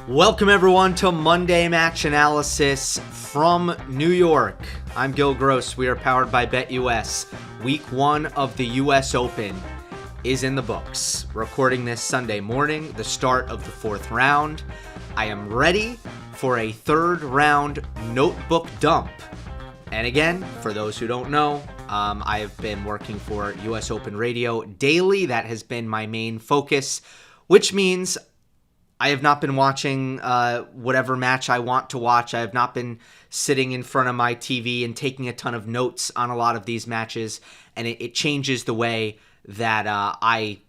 Welcome everyone to Monday Match Analysis from New York. I'm Gil Gross. We are powered by BetUS. Week 1 of the US Open is in the books. Recording this Sunday morning, the start of the 4th round. I am ready for a 3rd round notebook dump. And again, for those who don't know, I have been working for US Open Radio daily. That has been my main focus, which means I have not been watching whatever match I want to watch. I have not been sitting in front of my TV and taking a ton of notes on a lot of these matches, and it changes the way that I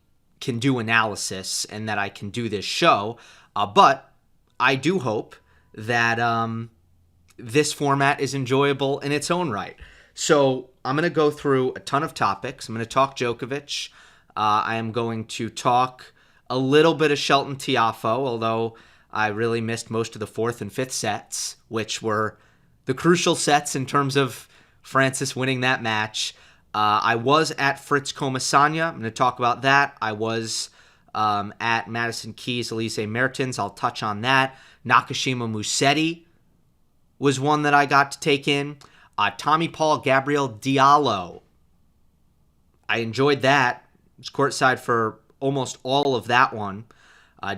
can do analysis and that I can do this show. But I do hope that this format is enjoyable in its own right. So I'm going to go through a ton of topics. I'm going to talk Djokovic. I am going to talk a little bit of Shelton Tiafoe, although I really missed most of the 4th and 5th sets, which were the crucial sets in terms of Francis winning that match. I was at Fritz Comesaña. I'm going to talk about that. I was at Madison Keys, Elise Mertens. I'll touch on that. Nakashima Musetti was one that I got to take in. Tommy Paul, Gabriel Diallo. I enjoyed that. It was courtside for almost all of that one.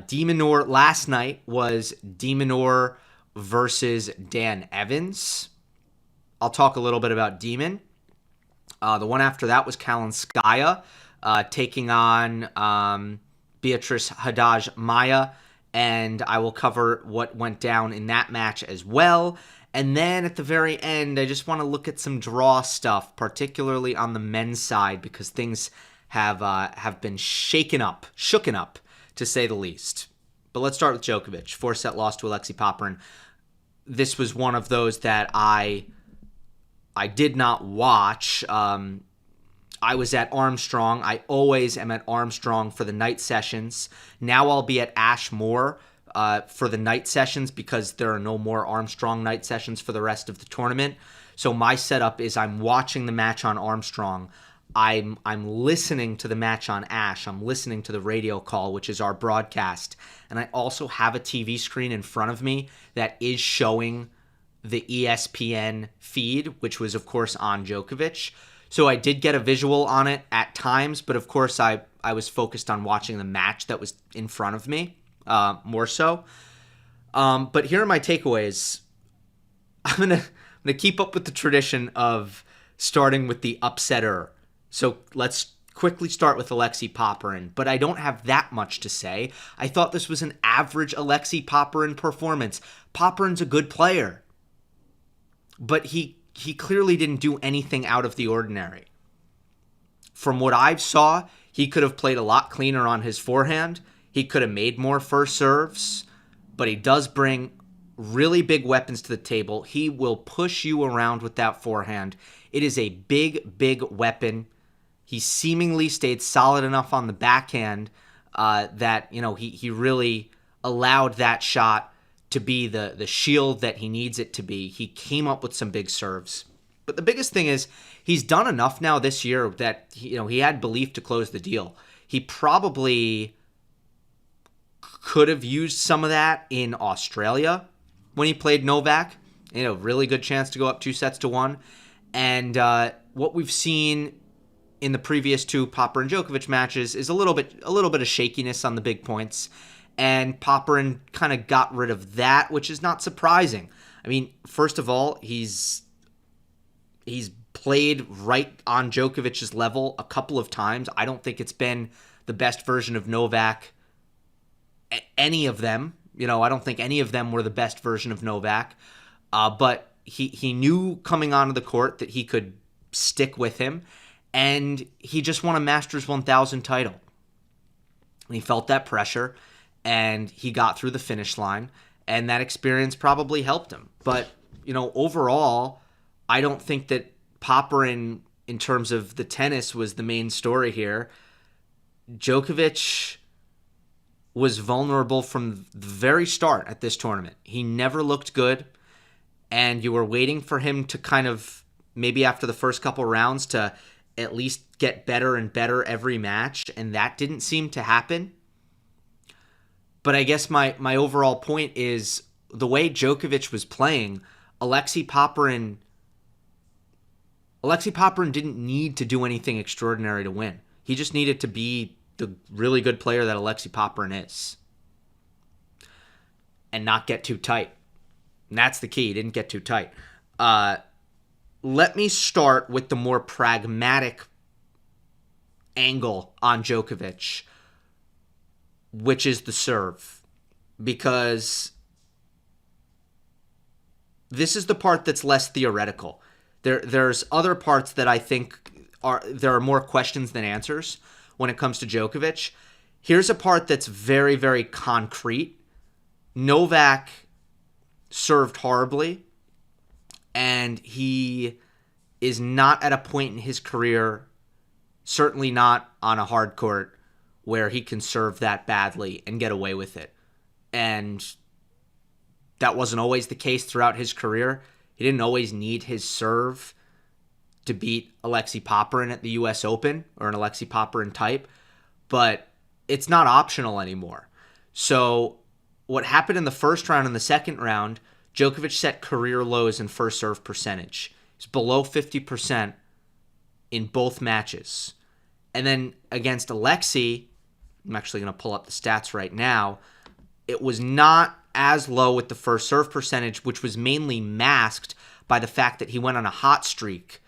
De Minaur last night was De Minaur versus Dan Evans. I'll talk a little bit about Demon. The one after that was Kalinskaya taking on Beatrice Haddad Maia, and I will cover what went down in that match as well. And then at the very end, I just want to look at some draw stuff, particularly on the men's side, because things have been shooken up, to say the least. But let's start with Djokovic. 4-set loss to Alexei Popyrin. This was one of those that I did not watch. I was at Armstrong. I always am at Armstrong for the night sessions. Now I'll be at Ashmore for the night sessions because there are no more Armstrong night sessions for the rest of the tournament. So my setup is I'm watching the match on Armstrong. I'm listening to the match on Ash. I'm listening to the radio call, which is our broadcast. And I also have a TV screen in front of me that is showing the ESPN feed, which was, of course, on Djokovic. So I did get a visual on it at times, but of course I was focused on watching the match that was in front of me, more so. But here are my takeaways. I'm gonna keep up with the tradition of starting with the upsetter. So let's quickly start with Alexei Popyrin, but I don't have that much to say. I thought this was an average Alexei Popyrin performance. Popyrin's a good player, but he clearly didn't do anything out of the ordinary. From what I saw, he could have played a lot cleaner on his forehand. He could have made more first serves, but he does bring really big weapons to the table. He will push you around with that forehand. It is a big, big weapon. He seemingly stayed solid enough on the backhand that, he really allowed that shot to be the shield that he needs it to be. He came up with some big serves. But the biggest thing is he's done enough now this year that, he had belief to close the deal. He probably could have used some of that in Australia when he played Novak. Really good chance to go up 2-1. And what we've seen in the previous 2 Popyrin Djokovic matches is a little bit of shakiness on the big points, and Popyrin kind of got rid of that, which is not surprising. I mean, first of all, he's played right on Djokovic's level a couple of times. I don't think it's been the best version of Novak, any of them. I don't think any of them were the best version of Novak, but he knew coming onto the court that he could stick with him. And he just won a Masters 1000 title. And he felt that pressure, and he got through the finish line, and that experience probably helped him. But, overall, I don't think that Popyrin, in terms of the tennis, was the main story here. Djokovic was vulnerable from the very start at this tournament. He never looked good, and you were waiting for him to kind of, maybe after the first couple rounds, to at least get better and better every match, and that didn't seem to happen. But I guess my overall point is the way Djokovic was playing, Alexei Popyrin didn't need to do anything extraordinary to win. He just needed to be the really good player that Alexei Popyrin is and not get too tight. And that's the key. He didn't get too tight. Let me start with the more pragmatic angle on Djokovic, which is the serve. Because this is the part that's less theoretical. There's other parts that I think there are more questions than answers when it comes to Djokovic. Here's a part that's very, very concrete. Novak served horribly, and he is not at a point in his career, certainly not on a hard court, where he can serve that badly and get away with it. And that wasn't always the case throughout his career. He didn't always need his serve to beat Alexei Popyrin at the US Open, or an Alexei Popyrin type, but it's not optional anymore. So what happened in the first round and the second round, Djokovic set career lows in first serve percentage. He's below 50% in both matches. And then against Alexei, I'm actually going to pull up the stats right now, it was not as low with the first serve percentage, which was mainly masked by the fact that he went on a hot streak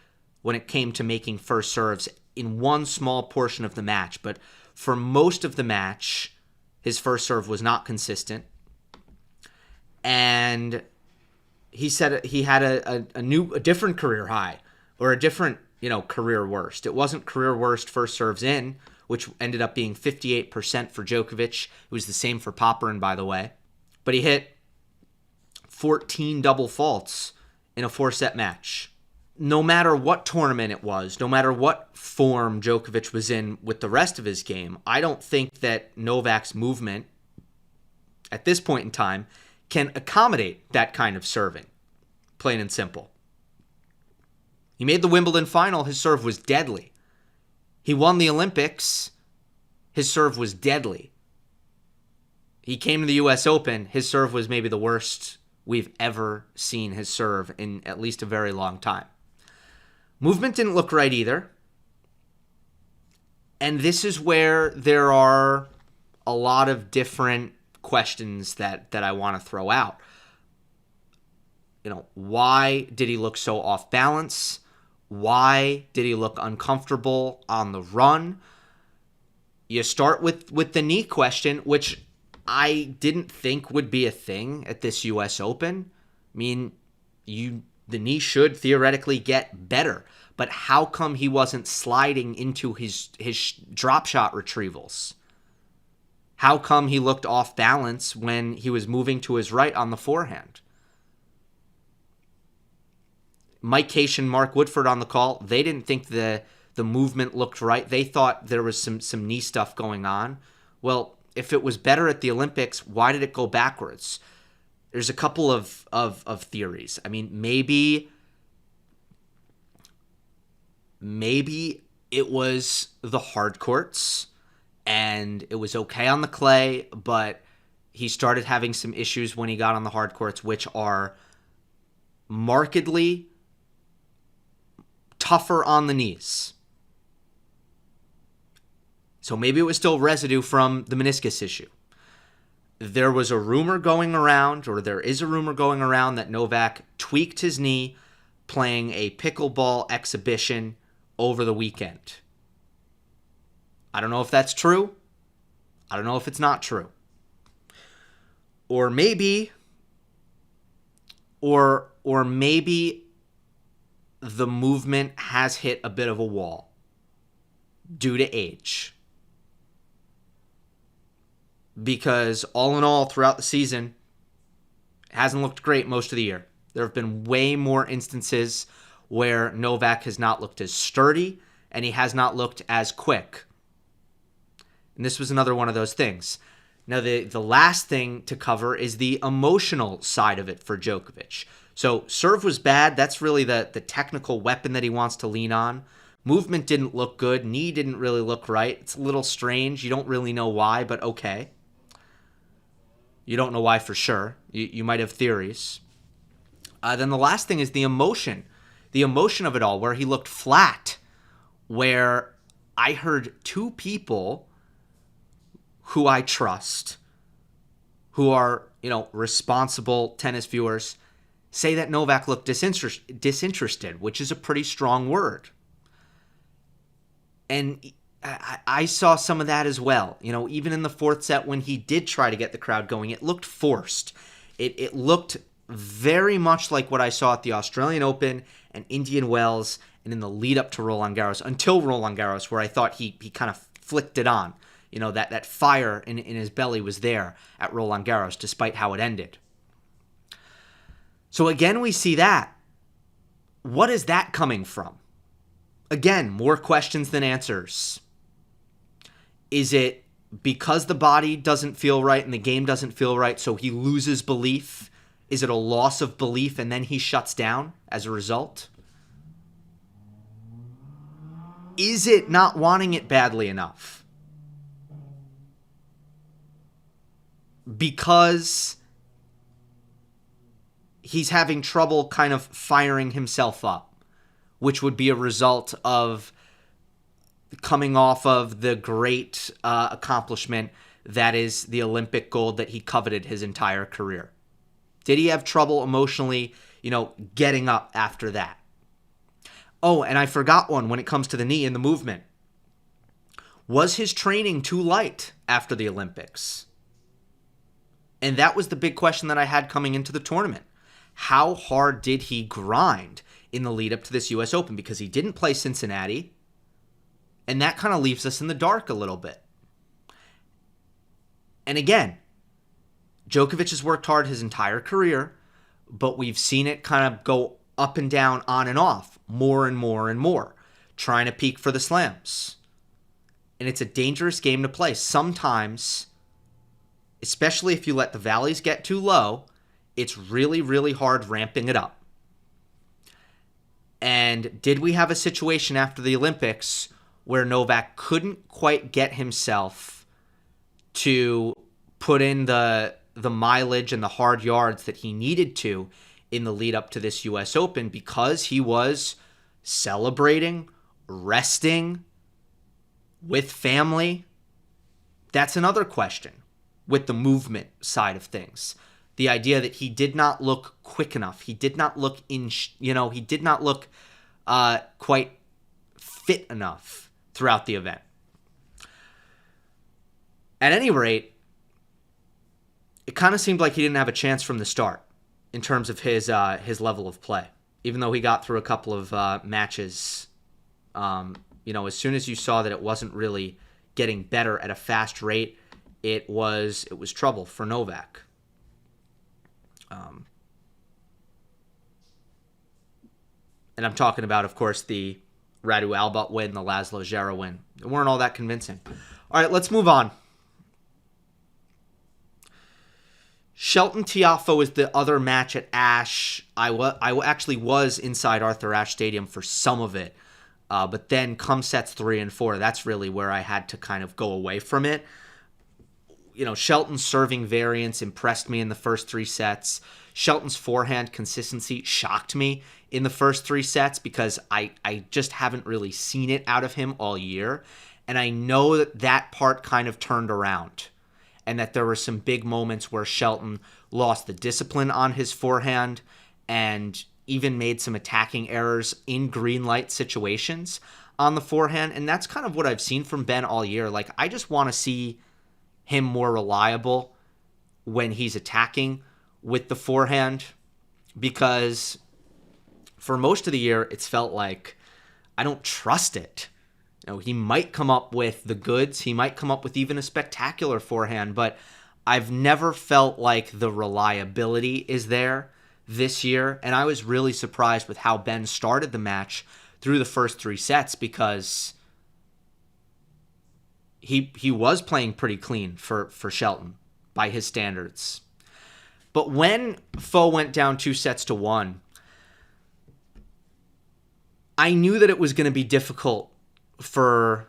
when it came to making first serves in one small portion of the match. But for most of the match, his first serve was not consistent. And he said he had a different career high, or a different, career worst. It wasn't career worst first serves in, which ended up being 58% for Djokovic. It was the same for Popyrin, by the way. But he hit 14 double faults in a 4-set match. No matter what tournament it was, no matter what form Djokovic was in with the rest of his game, I don't think that Novak's movement at this point in time can accommodate that kind of serving. Plain and simple. He made the Wimbledon final. His serve was deadly. He won the Olympics. His serve was deadly. He came to the US Open. His serve was maybe the worst we've ever seen his serve in at least a very long time. Movement didn't look right either. And this is where there are a lot of different questions that I want to throw out. Why did he look so off balance? Why did he look uncomfortable on the run? You start with the knee question, which I didn't think would be a thing at this US Open. I mean, the knee should theoretically get better, but how come he wasn't sliding into his drop shot retrievals? How come he looked off balance when he was moving to his right on the forehand? Mike Case and Mark Woodford on the call, they didn't think the movement looked right. They thought there was some knee stuff going on. Well, if it was better at the Olympics, why did it go backwards? There's a couple of theories. I mean, maybe it was the hard courts and it was okay on the clay, but he started having some issues when he got on the hard courts, which are markedly tougher on the knees. So maybe it was still residue from the meniscus issue. There was a rumor going around, or there is a rumor going around, that Novak tweaked his knee playing a pickleball exhibition over the weekend. I don't know if that's true. I don't know if it's not true. Or maybe the movement has hit a bit of a wall due to age. Because all in all, throughout the season, it hasn't looked great most of the year. There have been way more instances where Novak has not looked as sturdy and he has not looked as quick. And this was another one of those things. Now, the last thing to cover is the emotional side of it for Djokovic. So serve was bad. That's really the technical weapon that he wants to lean on. Movement didn't look good. Knee didn't really look right. It's a little strange. You don't really know why, but okay. You don't know why for sure. You might have theories. Then the last thing is the emotion. The emotion of it all, where he looked flat, where I heard two people who I trust, who are, responsible tennis viewers, say that Novak looked disinterested, which is a pretty strong word. And I saw some of that as well. Even in the fourth set when he did try to get the crowd going, it looked forced. It looked very much like what I saw at the Australian Open and Indian Wells and in the lead up to Roland Garros, until Roland Garros, where I thought he kind of flicked it on. That fire in his belly was there at Roland Garros, despite how it ended. So again, we see that. What is that coming from? Again, more questions than answers. Is it because the body doesn't feel right and the game doesn't feel right, so he loses belief? Is it a loss of belief and then he shuts down as a result? Is it not wanting it badly enough? Because he's having trouble kind of firing himself up, which would be a result of coming off of the great accomplishment that is the Olympic gold that he coveted his entire career. Did he have trouble emotionally, getting up after that? Oh, and I forgot one when it comes to the knee and the movement. Was his training too light after the Olympics? And that was the big question that I had coming into the tournament. How hard did he grind in the lead up to this US Open? Because he didn't play Cincinnati, and that kind of leaves us in the dark a little bit. And again, Djokovic has worked hard his entire career, but we've seen it kind of go up and down, on and off, more and more and more, trying to peak for the slams. And it's a dangerous game to play. Sometimes, especially if you let the valleys get too low, it's really, really hard ramping it up. And did we have a situation after the Olympics where Novak couldn't quite get himself to put in the mileage and the hard yards that he needed to in the lead up to this US Open because he was celebrating, resting, with family? That's another question with the movement side of things. The idea that he did not look quick enough. He did not look he did not look quite fit enough throughout the event. At any rate, it kind of seemed like he didn't have a chance from the start in terms of his level of play. Even though he got through a couple of matches, as soon as you saw that it wasn't really getting better at a fast rate, it was trouble for Novak. And I'm talking about, of course, the Radu Albot win, the Laszlo Djere win. They weren't all that convincing. All right, let's move on. Shelton Tiafoe is the other match at Ashe. I actually was inside Arthur Ashe Stadium for some of it. But then come sets 3 and 4, that's really where I had to kind of go away from it. Shelton's serving variance impressed me in the first 3 sets. Shelton's forehand consistency shocked me in the first 3 sets because I just haven't really seen it out of him all year. And I know that part kind of turned around. And that there were some big moments where Shelton lost the discipline on his forehand and even made some attacking errors in green light situations on the forehand. And that's kind of what I've seen from Ben all year. Like, I just want to see him more reliable when he's attacking with the forehand, because for most of the year, it's felt like I don't trust it. He might come up with the goods. He might come up with even a spectacular forehand, but I've never felt like the reliability is there this year. And I was really surprised with how Ben started the match through the first 3 sets because he was playing pretty clean for Shelton by his standards. But when Foe went down 2-1, I knew that it was going to be difficult for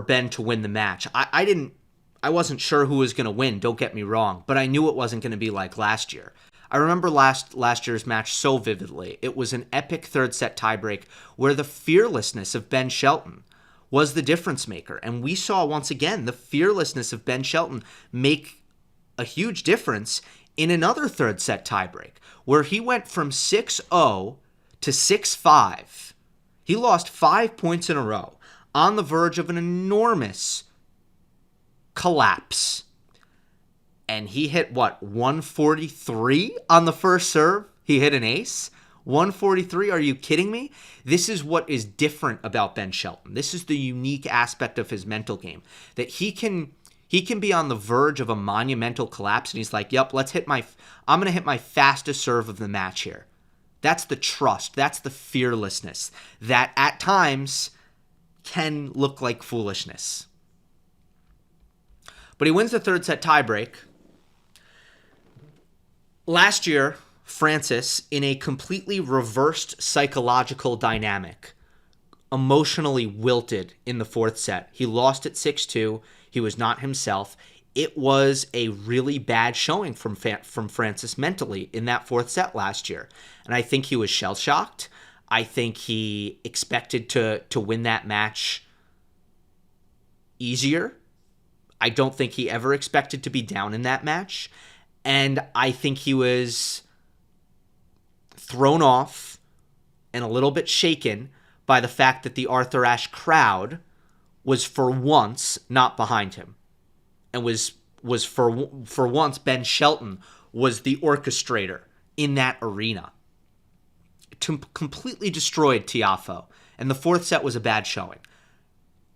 Ben to win the match. I I wasn't sure who was going to win, don't get me wrong, but I knew it wasn't going to be like last year. I remember last year's match so vividly. It was an epic third set tiebreak where the fearlessness of Ben Shelton was the difference maker. And we saw once again the fearlessness of Ben Shelton make a huge difference in another third set tiebreak where he went from 6-0 to 6-5. He lost 5 points in a row on the verge of an enormous collapse. And he hit, 143 on the first serve? He hit an ace? 143? Are you kidding me? This is what is different about Ben Shelton. This is the unique aspect of his mental game. That he can be on the verge of a monumental collapse, and he's like, yep, I'm going to hit my fastest serve of the match here. That's the trust. That's the fearlessness that at times can look like foolishness. But he wins the third set tiebreak. Last year, Francis, in a completely reversed psychological dynamic, emotionally wilted in the fourth set. He lost at 6-2. He was not himself. It was a really bad showing from Francis mentally in that fourth set last year. And I think he was shell-shocked. I think he expected to win that match easier. I don't think he ever expected to be down in that match. And I think he was thrown off and a little bit shaken by the fact that the Arthur Ashe crowd was for once not behind him. And was for once Ben Shelton was the orchestrator in that arena. Completely destroyed Tiafoe. And the fourth set was a bad showing.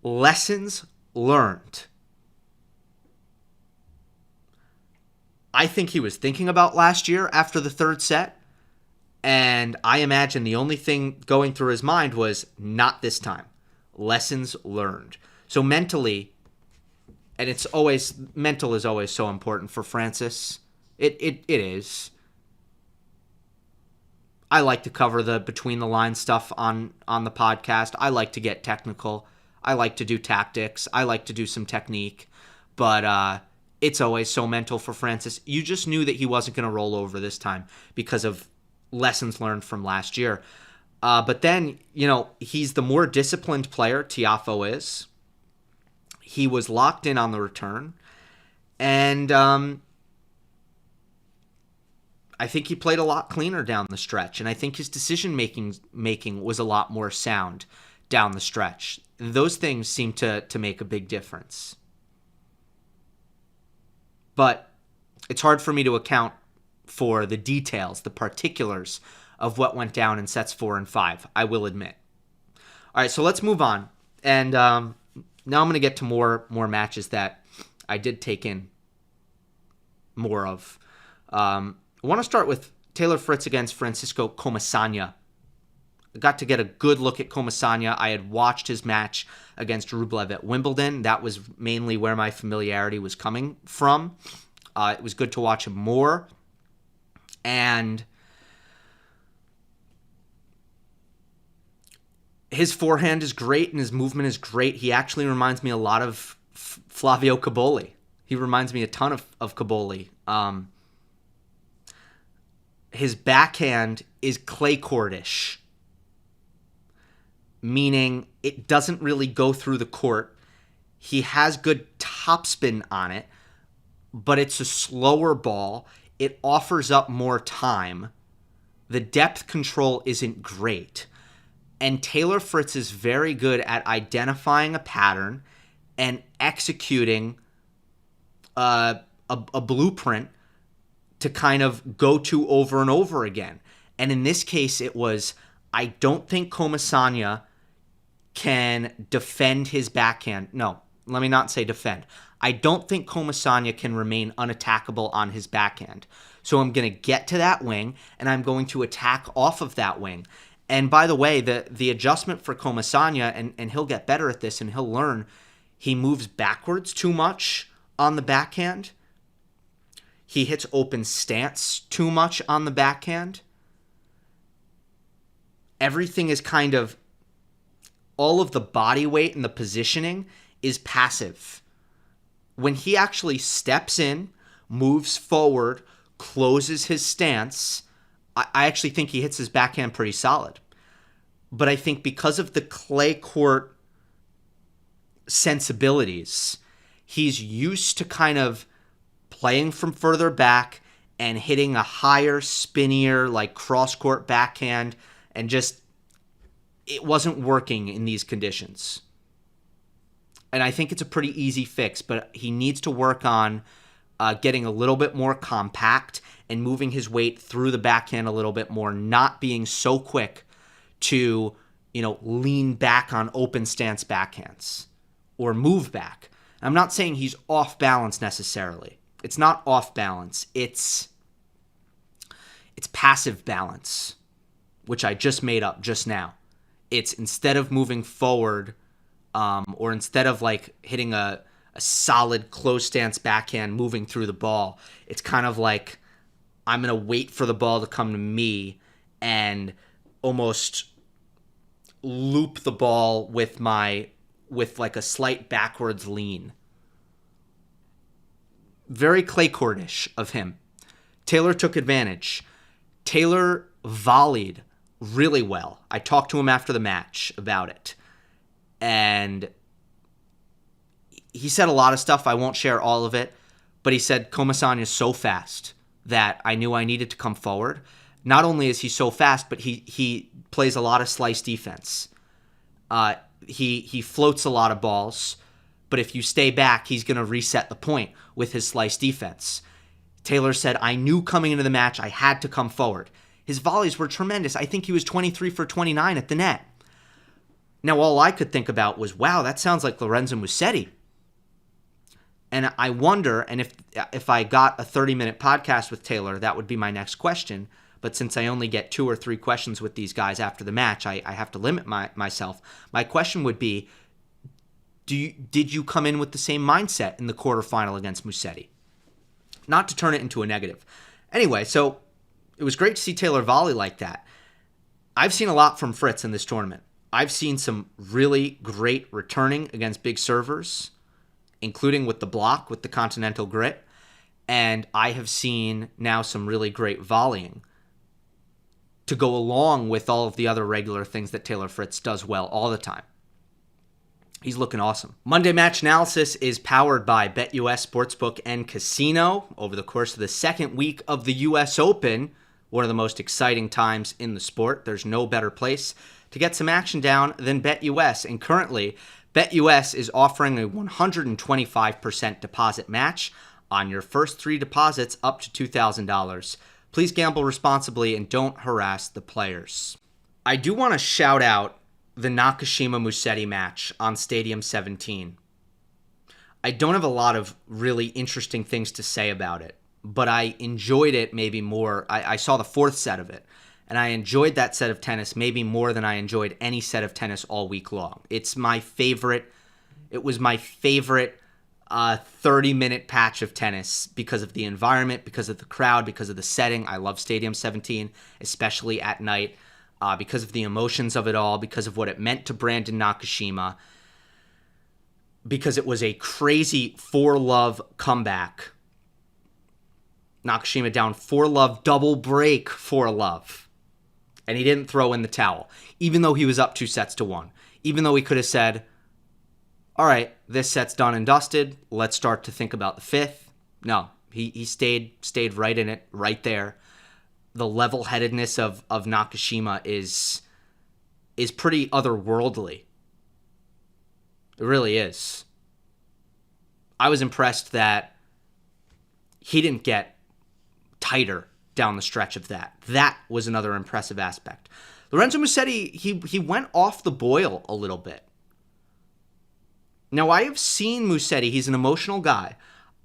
Lessons learned. I think he was thinking about last year after the third set, and I imagine the only thing going through his mind was not this time. Lessons learned. So mentally, and mental is always so important for Francis. It is. I like to cover the between the line stuff on the podcast. I like to get technical. I like to do tactics. I like to do some technique, but it's always so mental for Francis. You just knew that he wasn't going to roll over this time because of lessons learned from last year. But then, he's the more disciplined player, Tiafoe is. He was locked in on the return. And I think he played a lot cleaner down the stretch. And I think his decision-making was a lot more sound down the stretch. Those things seem to make a big difference. But it's hard for me to account for the details, the particulars of what went down in sets 4 and 5, I will admit. All right, so let's move on. And now I'm going to get to more matches that I did take in more of. I want to start with Taylor Fritz against Francisco Comesaña. I got to get a good look at Comesaña. I had watched his match against Rublev at Wimbledon. That was mainly where my familiarity was coming from. It was good to watch him more. And his forehand is great and his movement is great. He actually reminds me a lot of Flavio Cobolli. He reminds me a ton of Cobolli. His backhand is clay courtish, meaning it doesn't really go through the court. He has good topspin on it, but it's a slower ball. It offers up more time. The depth control isn't great. And Taylor Fritz is very good at identifying a pattern and executing a blueprint to kind of go to over and over again. And in this case, it was, I don't think Comesaña can defend his backhand. No, let me not say defend. I don't think Comesaña can remain unattackable on his backhand. So I'm going to get to that wing, and I'm going to attack off of that wing. And by the way, the adjustment for Comesaña, and he'll get better at this, and he'll learn, he moves backwards too much on the backhand. He hits open stance too much on the backhand. Everything is kind of, all of the body weight and the positioning is passive. when he actually steps in, moves forward, closes his stance, I actually think he hits his backhand pretty solid. But I think because of the clay court sensibilities, he's used to kind of playing from further back and hitting a higher, spinnier, like cross-court backhand, and just it wasn't working in these conditions. And I think it's a pretty easy fix, but he needs to work on getting a little bit more compact and moving his weight through the backhand a little bit more, not being so quick to, lean back on open stance backhands or move back. I'm not saying he's off balance necessarily. It's not off balance. It's passive balance, which I just made up just now. It's instead of moving forward, or instead of like hitting a solid close stance backhand moving through the ball, it's kind of like I'm going to wait for the ball to come to me and almost loop the ball with like a slight backwards lean. Very clay courtish of him. Taylor took advantage. Taylor volleyed really well. I talked to him after the match about it. And he said a lot of stuff. I won't share all of it. But he said Komasanya is so fast that I knew I needed to come forward. Not only is he so fast, but he plays a lot of slice defense. He floats a lot of balls. But if you stay back, he's going to reset the point with his slice defense. Taylor said, I knew coming into the match I had to come forward. His volleys were tremendous. I think he was 23 for 29 at the net. Now, all I could think about was, wow, that sounds like Lorenzo Musetti. And I wonder, and if I got a 30-minute podcast with Taylor, that would be my next question. But since I only get 2 or 3 questions with these guys after the match, I have to limit myself. My question would be, did you come in with the same mindset in the quarterfinal against Musetti? Not to turn it into a negative. Anyway, so it was great to see Taylor volley like that. I've seen a lot from Fritz in this tournament. I've seen some really great returning against big servers, including with the block, with the Continental Grit. And I have seen now some really great volleying to go along with all of the other regular things that Taylor Fritz does well all the time. He's looking awesome. Monday Match Analysis is powered by BetUS Sportsbook and Casino. Over the course of the second week of the U.S. Open, one of the most exciting times in the sport, there's no better place to get some action down than BetUS. And currently, BetUS is offering a 125% deposit match on your first 3 deposits up to $2,000. Please gamble responsibly and don't harass the players. I do want to shout out the Nakashima-Musetti match on Stadium 17. I don't have a lot of really interesting things to say about it, but I enjoyed it maybe more. I saw the 4th set of it, and I enjoyed that set of tennis maybe more than I enjoyed any set of tennis all week long. It's my favorite. It was my favorite 30-minute patch of tennis because of the environment, because of the crowd, because of the setting. I love Stadium 17, especially at night. Because of the emotions of it all, because of what it meant to Brandon Nakashima, because it was a crazy 4-love comeback. Nakashima down 4-love, double break 4-love. And he didn't throw in the towel, even though he was up 2-1. Even though he could have said, all right, this set's done and dusted. Let's start to think about the 5th. No, he stayed right in it, right there. The level-headedness of Nakashima is pretty otherworldly. It really is. I was impressed that he didn't get tighter down the stretch of that. That was another impressive aspect. Lorenzo Musetti, he went off the boil a little bit. Now, I have seen Musetti, he's an emotional guy.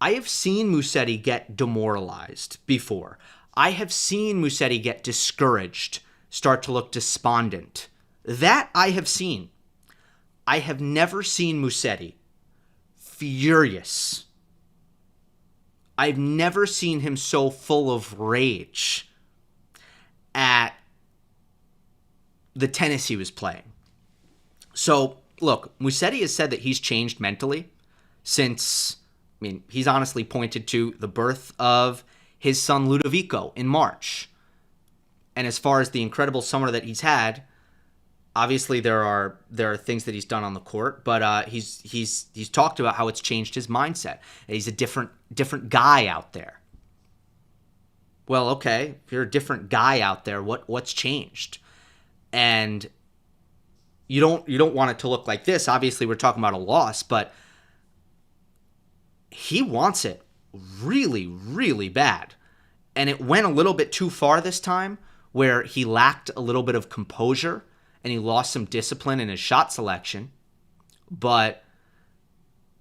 I have seen Musetti get demoralized before. I have seen Musetti get discouraged, start to look despondent. That I have seen. I have never seen Musetti furious. I've never seen him so full of rage at the tennis he was playing. So, look, Musetti has said that he's changed mentally since mean, he's honestly pointed to the birth of his son Ludovico in March. And as far as the incredible summer that he's had, obviously there are things that he's done on the court, but he's talked about how it's changed his mindset. He's a different guy out there. Well, okay, if you're a different guy out there, what's changed? And you don't want it to look like this. Obviously, we're talking about a loss, but he wants it really, really bad. And it went a little bit too far this time, where he lacked a little bit of composure and he lost some discipline in his shot selection. But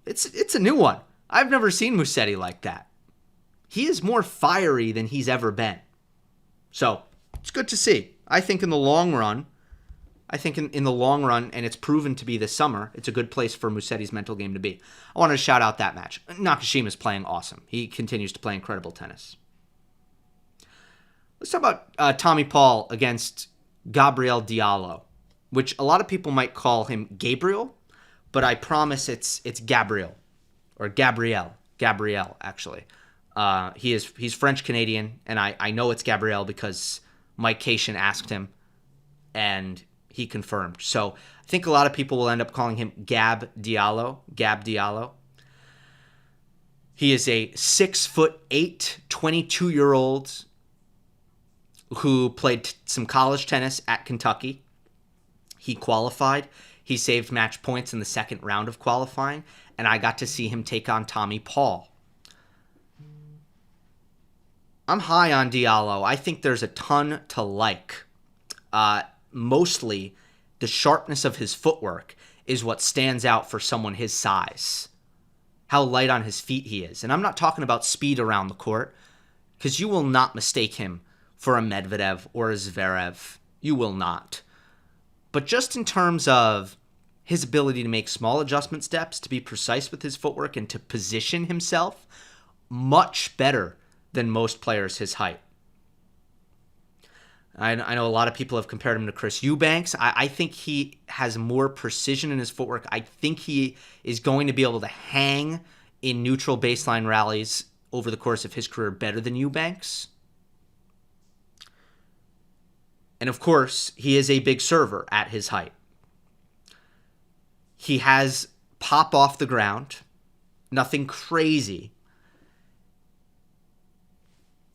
it's a new one. I've never seen Musetti like that. He is more fiery than he's ever been. So it's good to see. I think in the long run, and it's proven to be this summer, it's a good place for Musetti's mental game to be. I want to shout out that match. Nakashima's playing awesome. He continues to play incredible tennis. Let's talk about Tommy Paul against Gabriel Diallo, which a lot of people might call him Gabriel, but I promise it's Gabriel, or Gabriel, actually. He's French-Canadian, and I know it's Gabriel because Mike Cation asked him, and he confirmed. So I think a lot of people will end up calling him Gab Diallo. He is a 6'8", 22-year-old who played some college tennis at Kentucky. He qualified. He saved match points in the second round of qualifying, and I got to see him take on Tommy Paul. I'm high on Diallo. I think there's a ton to like. Mostly, the sharpness of his footwork is what stands out for someone his size. How light on his feet he is. And I'm not talking about speed around the court, because you will not mistake him for a Medvedev or a Zverev. You will not. But just in terms of his ability to make small adjustment steps, to be precise with his footwork, and to position himself, much better than most players his height. I know a lot of people have compared him to Chris Eubanks. I think he has more precision in his footwork. I think he is going to be able to hang in neutral baseline rallies over the course of his career better than Eubanks. And of course, he is a big server at his height. He has pop off the ground, nothing crazy.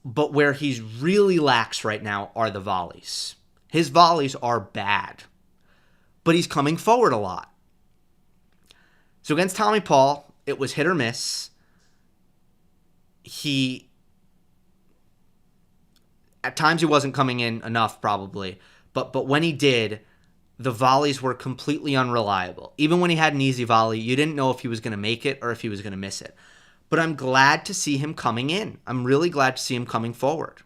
But where he's really lax right now are the volleys. His volleys are bad, but he's coming forward a lot. So against Tommy Paul, it was hit or miss. At times he wasn't coming in enough, probably. But when he did, the volleys were completely unreliable. Even when he had an easy volley, you didn't know if he was going to make it or if he was going to miss it. But I'm glad to see him coming in. I'm really glad to see him coming forward.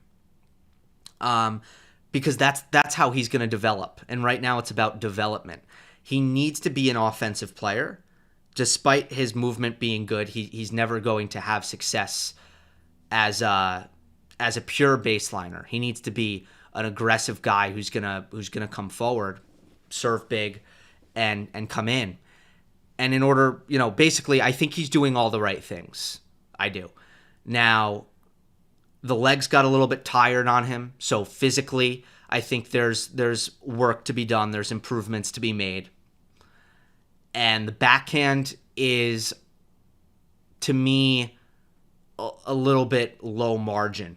Because that's how he's going to develop. And right now it's about development. He needs to be an offensive player. Despite his movement being good, he's never going to have success as a pure baseliner. He needs to be an aggressive guy who's gonna come forward, serve big, and come in. And in order, basically, I think he's doing all the right things. I do. Now, the legs got a little bit tired on him, so physically, I think there's work to be done. There's improvements to be made. And the backhand is, to me, a little bit low margin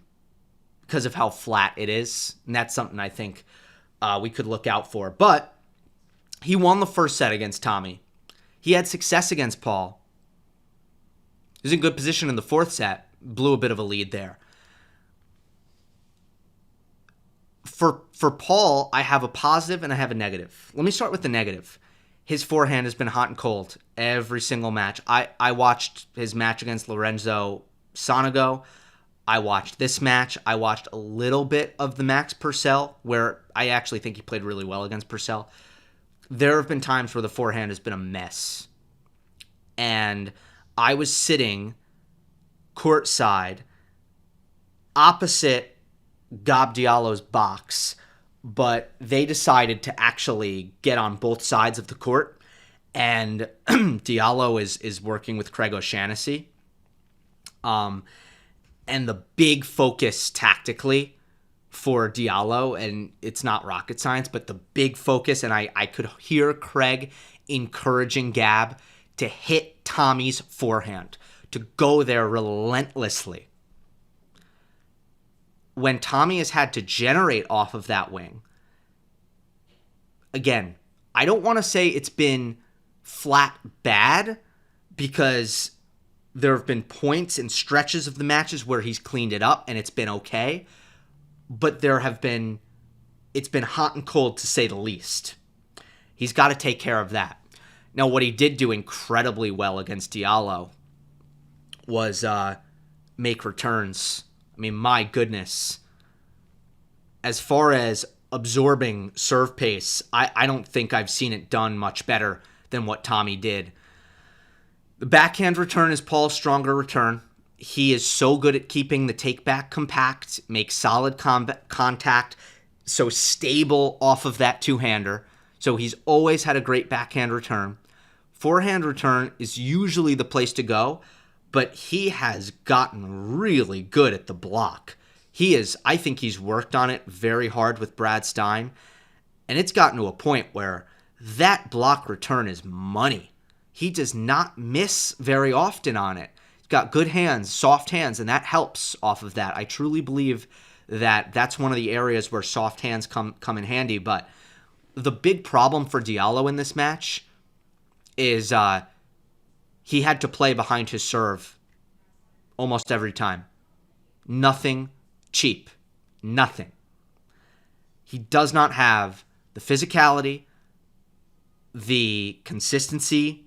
because of how flat it is. And that's something I think we could look out for. But he won the first set against Tommy. He had success against Paul. He was in good position in the fourth set. Blew a bit of a lead there. For Paul, I have a positive and I have a negative. Let me start with the negative. His forehand has been hot and cold every single match. I watched his match against Lorenzo Sonego. I watched this match. I watched a little bit of the Max Purcell, where I actually think he played really well against Purcell. There have been times where the forehand has been a mess. And I was sitting courtside opposite Gab Diallo's box, but they decided to actually get on both sides of the court. And Diallo is working with Craig O'Shaughnessy. And the big focus tactically for Diallo, and it's not rocket science, but the big focus, and I could hear Craig encouraging Gab to hit Tommy's forehand, to go there relentlessly. When Tommy has had to generate off of that wing, again, I don't want to say it's been flat bad, because there have been points and stretches of the matches where he's cleaned it up and it's been okay, but it's been hot and cold to say the least. He's got to take care of that. Now, what he did do incredibly well against Diallo was make returns. I mean, my goodness. As far as absorbing serve pace, I don't think I've seen it done much better than what Tommy did. The backhand return is Paul's stronger return. He is so good at keeping the take-back compact, makes solid contact, so stable off of that two-hander. So he's always had a great backhand return. Forehand return is usually the place to go, but he has gotten really good at the block. I think he's worked on it very hard with Brad Stein, and it's gotten to a point where that block return is money. He does not miss very often on it. He's got good hands, soft hands, and that helps off of that. I truly believe that that's one of the areas where soft hands come in handy. But the big problem for Diallo in this match is he had to play behind his serve almost every time. Nothing cheap. Nothing. He does not have the physicality, the consistency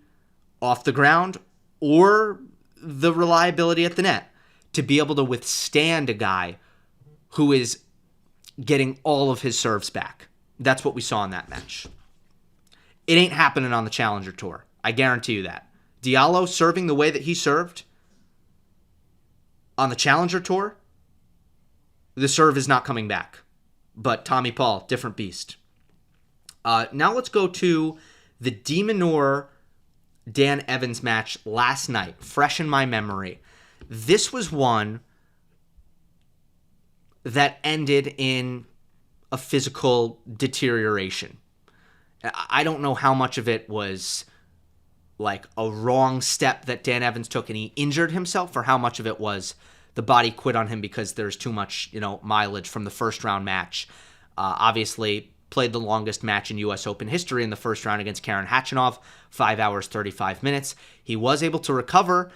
off the ground, or the reliability at the net to be able to withstand a guy who is getting all of his serves back. That's what we saw in that match. It ain't happening on the Challenger Tour. I guarantee you that. Diallo serving the way that he served on the Challenger Tour, the serve is not coming back. But Tommy Paul, different beast. Now let's go to the de Minaur Dan Evans match last night, fresh in my memory. This was one that ended in a physical deterioration. I don't know how much of it was like a wrong step that Dan Evans took and he injured himself, or how much of it was the body quit on him because there's too much, mileage from the first round match. Obviously, played the longest match in U.S. Open history in the first round against Karen Khachanov, 5 hours, 35 minutes. He was able to recover,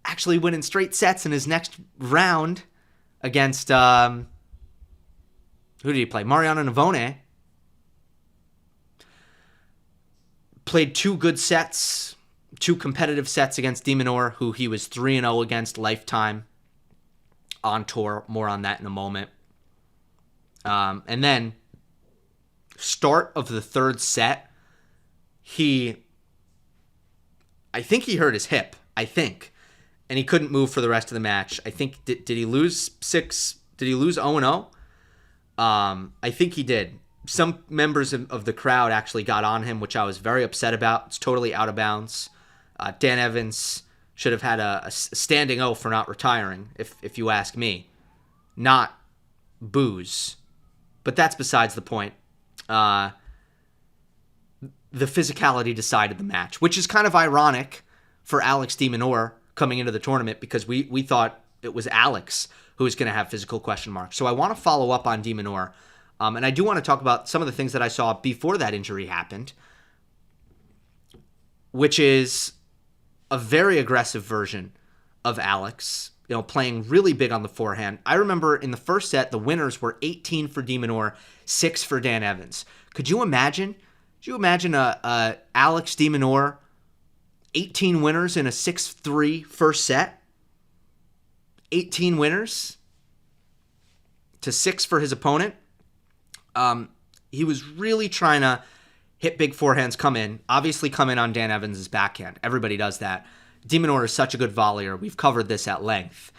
actually winning straight sets in his next round against, who did he play? Mariano Navone. Played two good sets, two competitive sets against de Minaur, who he was 3-0 against lifetime on tour. More on that in a moment. And then, start of the third set, I think he hurt his hip, and he couldn't move for the rest of the match. I think, did he lose 0-0? I think he did. Some members of the crowd actually got on him, which I was very upset about. It's totally out of bounds. Dan Evans should have had a standing O for not retiring, if you ask me. Not booze. But that's besides the point. The physicality decided the match, which is kind of ironic for Alex de Minaur coming into the tournament, because we thought it was Alex who was going to have physical question marks. So I want to follow up on de Minaur, and I do want to talk about some of the things that I saw before that injury happened, which is a very aggressive version of Alex, playing really big on the forehand. I remember in the first set, the winners were 18 for de Minaur, 6 for Dan Evans. Could you imagine? Could you imagine a Alex de Minaur, 18 winners in a 6-3 first set? 18 winners to 6 for his opponent. He was really trying to hit big forehands, come in on Dan Evans' backhand. Everybody does that. De Minaur is such a good volleyer. We've covered this at length.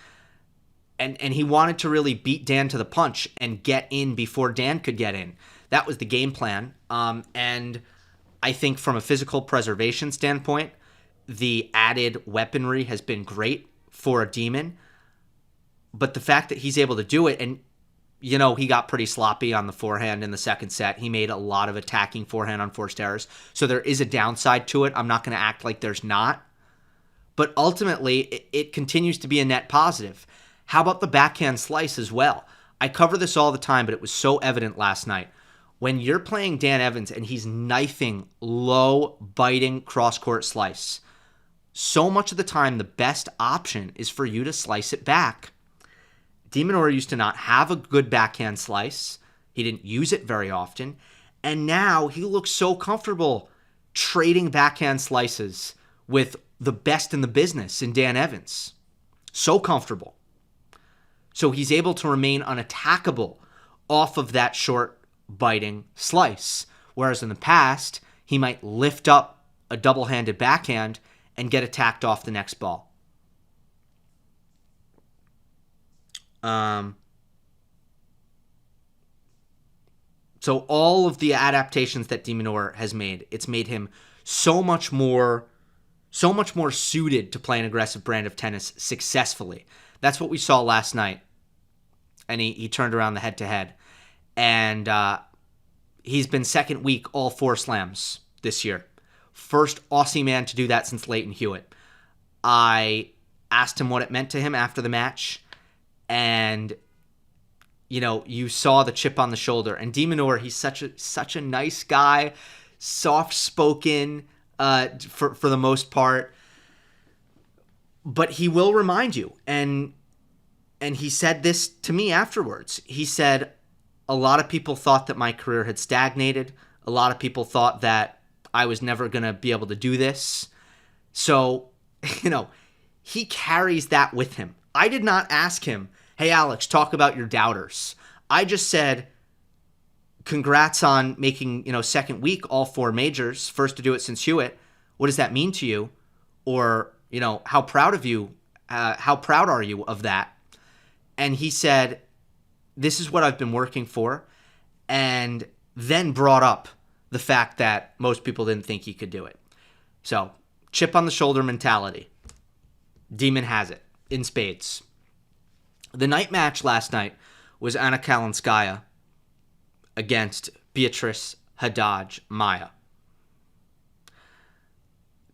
And he wanted to really beat Dan to the punch and get in before Dan could get in. That was the game plan. And I think from a physical preservation standpoint, the added weaponry has been great for a Demon. But the fact that he's able to do it, and he got pretty sloppy on the forehand in the second set. He made a lot of attacking forehand unforced errors. So there is a downside to it. I'm not going to act like there's not. But ultimately, it continues to be a net positive. How about the backhand slice as well? I cover this all the time, but it was so evident last night. When you're playing Dan Evans and he's knifing low, biting cross-court slice, so much of the time the best option is for you to slice it back. de Minaur used to not have a good backhand slice. He didn't use it very often. And now he looks so comfortable trading backhand slices with the best in the business in Dan Evans. So comfortable. So he's able to remain unattackable off of that short biting slice. Whereas in the past, he might lift up a double-handed backhand and get attacked off the next ball. So all of the adaptations that de Minaur has made, it's made him so much more suited to play an aggressive brand of tennis successfully. That's what we saw last night. And he turned around the head-to-head. And he's been second week all 4 slams this year. First Aussie man to do that since Leighton Hewitt. I asked him what it meant to him after the match. And, you saw the chip on the shoulder. And de Minaur, he's such a nice guy, soft-spoken for the most part. But he will remind you. And he said this to me afterwards. He said, a lot of people thought that my career had stagnated. A lot of people thought that I was never going to be able to do this. So, he carries that with him. I did not ask him, hey, Alex, talk about your doubters. I just said, congrats on making, second week, all 4 majors, first to do it since Hewitt. What does that mean to you? Or, how proud are you of that? And he said, this is what I've been working for. And then brought up the fact that most people didn't think he could do it. So, chip on the shoulder mentality. Demon has it in spades. The night match last night was Anna Kalinskaya against Beatrice Haddad Maia.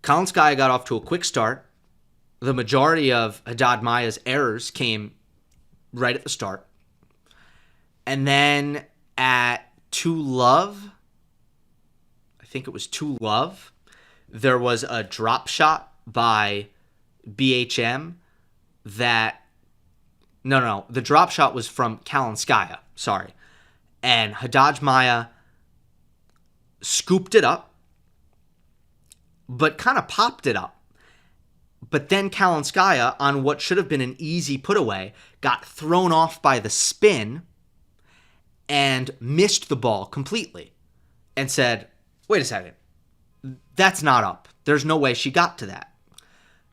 Kalinskaya got off to a quick start. The majority of Haddad Maia's errors came right at the start. And then at 2-love, I think it was 2-love, there was a drop shot by BHM that... No, the drop shot was from Kalinskaya, sorry. And Haddad Maia scooped it up, but kind of popped it up. But then Kalinskaya, on what should have been an easy put-away, got thrown off by the spin and missed the ball completely and said, wait a second, that's not up. There's no way she got to that.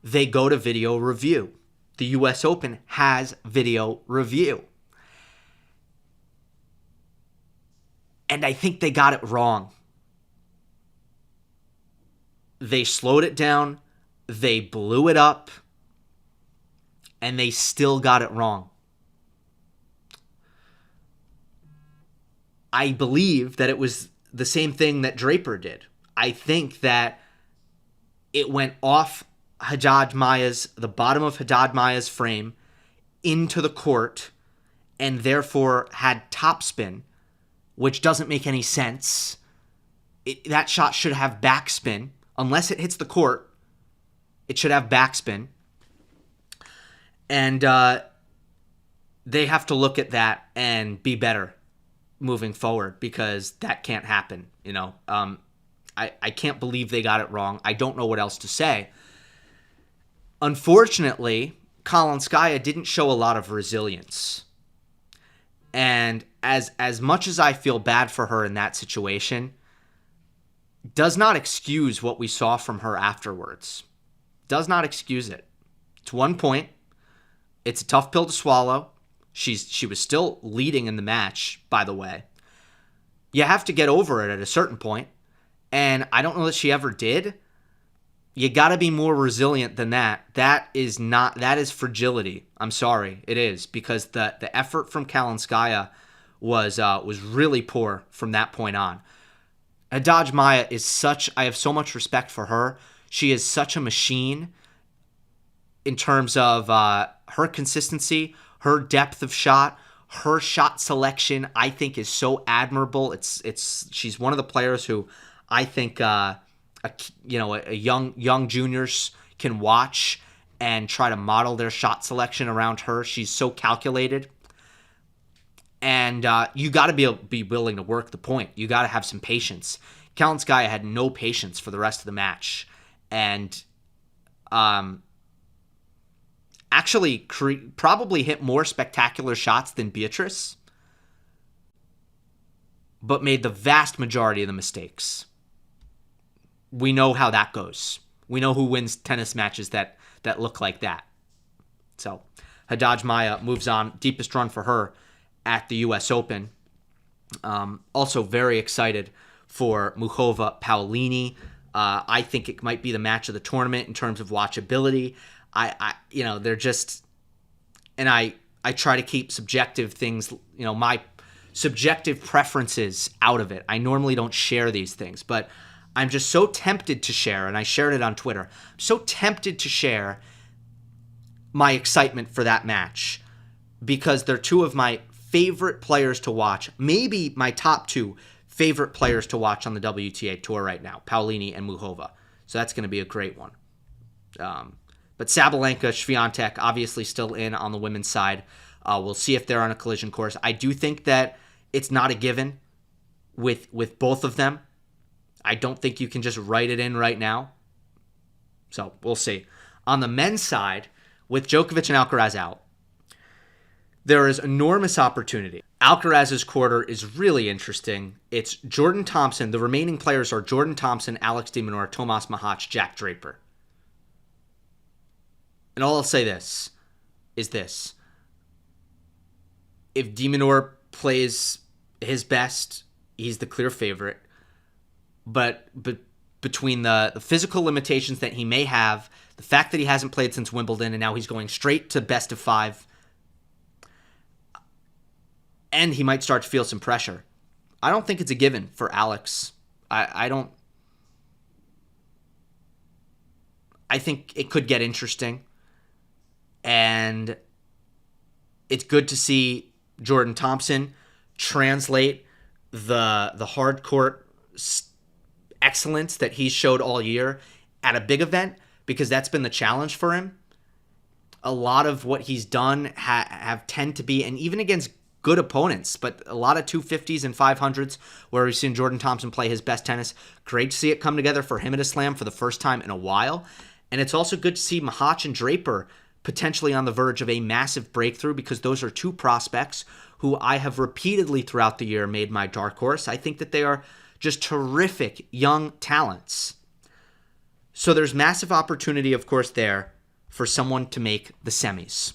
They go to video review. The U.S. Open has video review. And I think they got it wrong. They slowed it down, they blew it up, and they still got it wrong. I believe that it was the same thing that Draper did. I think that it went off the bottom of Haddad Maia's frame into the court and therefore had topspin, which doesn't make any sense. That shot should have backspin. Unless it hits the court, it should have backspin. And they have to look at that and be better moving forward because that can't happen. I can't believe they got it wrong. I don't know what else to say. Unfortunately, Kalinskaya didn't show a lot of resilience. And as much as I feel bad for her in that situation, does not excuse what we saw from her afterwards. Does not excuse it. It's 1 point. It's a tough pill to swallow. She was still leading in the match, by the way. You have to get over it at a certain point. And I don't know that she ever did. You got to be more resilient than that. That is fragility. I'm sorry, it is, because the effort from Kalinskaya was really poor from that point on. Haddad Maia I have so much respect for her. She is such a machine in terms of her consistency, her depth of shot, her shot selection. I think is so admirable. She's one of the players who I think a young juniors can watch and try to model their shot selection around her. She's so calculated. And you got to be willing to work the point. You got to have some patience. Kalinskaya had no patience for the rest of the match. And actually probably hit more spectacular shots than Beatrice, but made the vast majority of the mistakes. We know how that goes. We know who wins tennis matches that look like that. So Haddad Maia moves on. Deepest run for her at the U.S. Open. Also very excited for Muchova Paolini. I think it might be the match of the tournament in terms of watchability. They're just, and I try to keep subjective things, my subjective preferences out of it. I normally don't share these things, but I'm just so tempted to share, and I shared it on Twitter. I'm so tempted to share my excitement for that match because they're two of my favorite players to watch, maybe my top two favorite players to watch on the WTA Tour right now, Paolini and Muchova. So that's going to be a great one. But Sabalenka, Swiatek, obviously still in on the women's side. We'll see if they're on a collision course. I do think that it's not a given with both of them. I don't think you can just write it in right now. So we'll see. On the men's side, with Djokovic and Alcaraz out, there is enormous opportunity. Alcaraz's quarter is really interesting. It's Jordan Thompson. The remaining players are Jordan Thompson, Alex de Minaur, Tomas Machac, Jack Draper. And all I'll say is this. If de Minaur plays his best, he's the clear favorite. But between the physical limitations that he may have, the fact that he hasn't played since Wimbledon, and now he's going straight to best of 5, and he might start to feel some pressure, I don't think it's a given for Alex. I think it could get interesting. And it's good to see Jordan Thompson translate the hard court excellence that he's showed all year at a big event, because that's been the challenge for him. A lot of what he's done have tend to be, and even against good opponents, but a lot of 250s and 500s where we've seen Jordan Thompson play his best tennis. Great to see it come together for him at a slam for the first time in a while. And it's also good to see Machac and Draper potentially on the verge of a massive breakthrough, because those are two prospects who I have repeatedly throughout the year made my dark horse. I think that they are just terrific young talents. So there's massive opportunity, of course, there for someone to make the semis.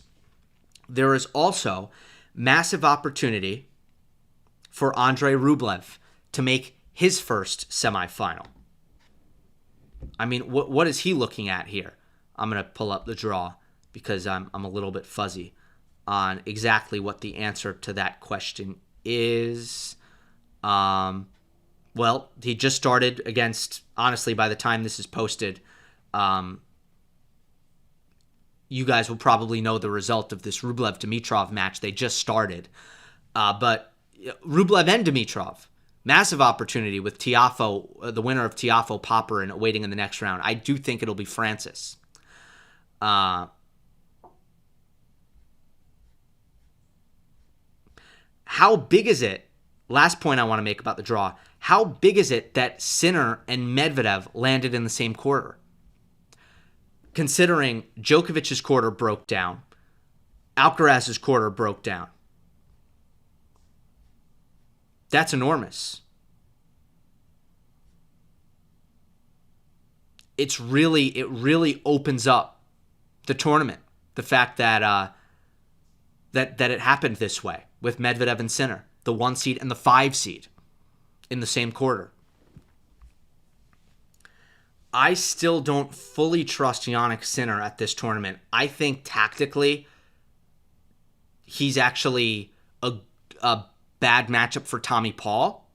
There is also massive opportunity for Andrei Rublev to make his first semifinal. I mean, what is he looking at here? I'm going to pull up the draw because I'm a little bit fuzzy on exactly what the answer to that question is. Well, he just started against, honestly, by the time this is posted, you guys will probably know the result of this Rublev-Dimitrov match. They just started. But Rublev and Dimitrov, massive opportunity with Tiafoe, the winner of Tiafoe Popyrin, awaiting in the next round. I do think it'll be Francis. How big is it? Last point I want to make about the draw. How big is it that Sinner and Medvedev landed in the same quarter? Considering Djokovic's quarter broke down, Alcaraz's quarter broke down. That's enormous. It really opens up the tournament. The fact that that it happened this way with Medvedev and Sinner, the 1 seed and the 5 seed in the same quarter. I still don't fully trust Jannik Sinner at this tournament. I think tactically, he's actually a bad matchup for Tommy Paul.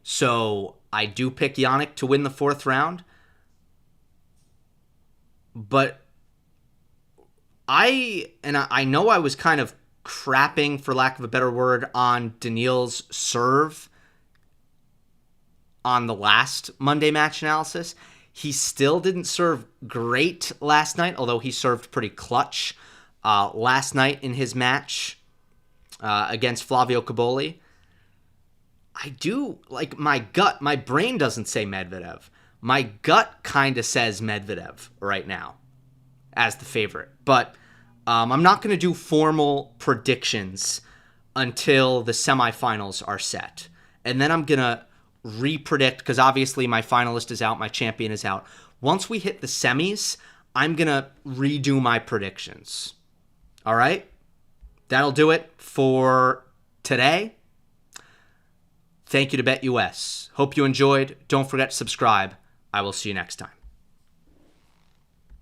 So I do pick Jannik to win the 4th round. But I know I was kind of crapping, for lack of a better word, on Daniil's serve on the last Monday match analysis. He still didn't serve great last night, although he served pretty clutch last night in his match against Flavio Cobolli. I do, like, my brain doesn't say Medvedev. My gut kind of says Medvedev right now as the favorite. But I'm not going to do formal predictions until the semifinals are set. And then I'm going to re-predict, because obviously my finalist is out, my champion is out. Once we hit the semis, I'm going to redo my predictions. All right? That'll do it for today. Thank you to BetUS. Hope you enjoyed. Don't forget to subscribe. I will see you next time.